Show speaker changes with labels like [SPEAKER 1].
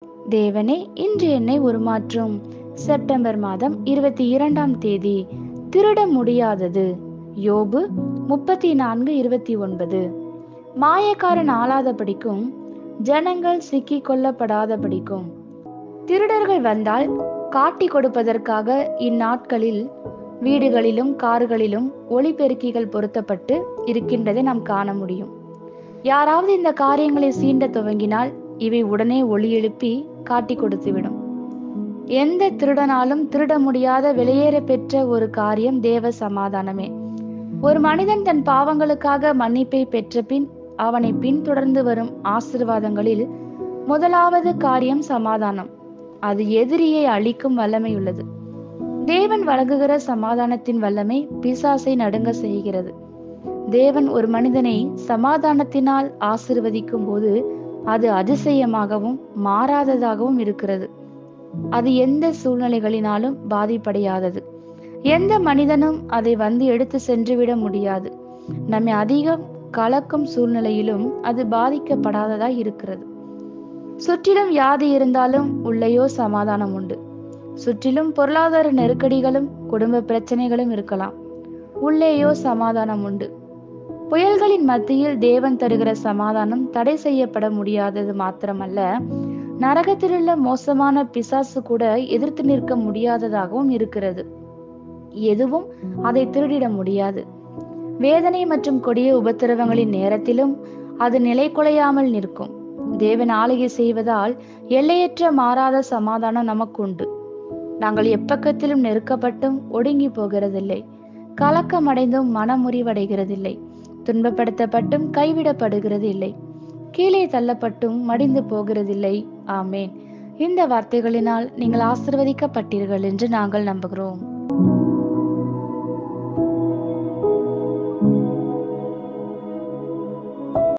[SPEAKER 1] தேவனே, இன்று என்னை உருமாற்றும். செப்டம்பர் மாதம் 22ஆம் தேதி. திருட முடியாதது. யோபு 34:29. மாயக்காரன் ஆளாதபடிக்கும் ஜனங்கள் சிக்கிக் கொள்ளப்படாதபடிக்கும். திருடர்கள் வந்தால் காட்டி கொடுப்பதற்காக இந்நாட்களில் வீடுகளிலும் கார்களிலும் ஒளிபெருக்கிகள் பொருத்தப்பட்டு இருக்கின்றதை நாம் காண முடியும். யாராவது இந்த காரியங்களை சீண்ட துவங்கினால் இவை உடனே ஒளி எழுப்பி காட்டி கொடுத்துவிடும். எந்த திருடனாலும் திருட முடியாத வெளியேற பெற்ற ஒரு காரியம் தேவ சமாதானமே. ஒரு மனிதன் தன் பாவங்களுக்காக மன்னிப்பை பெற்ற பின் அவனை பின்தொடர்ந்து வரும் ஆசீர்வாதங்களில் முதலாவது காரியம் சமாதானம். அது எதிரியை அழிக்கும் வல்லமை உள்ளது. தேவன் வழங்குகிற சமாதானத்தின் வல்லமை பிசாசை நடுங்க செய்கிறது. தேவன் ஒரு மனிதனை சமாதானத்தினால் ஆசீர்வதிக்கும் போது அது அதிசயமாகவும் மாறாததாகவும் இருக்கிறது. அது எந்த சூழ்நிலைகளினாலும் பாதிப்படையாதது. எந்த மனிதனும் அதை வந்து எடுத்து சென்றுவிட முடியாது. நம்மை அதிகம் கலக்கும் சூழ்நிலையிலும் அது பாதிக்கப்படாததாய் இருக்கிறது. சுற்றிலும் வியாதி இருந்தாலும் உள்ளேயோ சமாதானம் உண்டு. சுற்றிலும் பொருளாதார நெருக்கடிகளும் குடும்ப பிரச்சனைகளும் இருக்கலாம், உள்ளேயோ சமாதானம் உண்டு. புயல்களின் மத்தியில் தேவன் தருகிற சமாதானம் தடை செய்யப்பட முடியாதது மாத்திரமல்ல, நரகத்திலுள்ள மோசமான பிசாசு கூட எதிர்த்து நிற்க முடியாததாகவும் இருக்கிறது. எதுவும் அதை திருடிட முடியாது. வேதனை மற்றும் கொடிய உபத்திரவங்களின் நேரத்திலும் அது நிலை குலையாமல் நிற்கும். தேவன் ஆளுகை செய்வதால் எல்லையற்ற மாறாத சமாதானம் நமக்கு உண்டு. நாங்கள் எப்பக்கத்திலும் நெருக்கப்பட்டும் ஒடுங்கி போகிறதில்லை, கலக்கமடைந்தும் மனமுறிவடைகிறதில்லை, துன்பப்படுத்தப்பட்டும் கைவிடப்படுகிறது இல்லை, கீழே தள்ளப்பட்டும் மடிந்து போகிறதில்லை. ஆமேன். இந்த வார்த்தைகளினால் நீங்கள் ஆசீர்வதிக்கப்பட்டீர்கள் என்று நாங்கள் நம்புகிறோம்.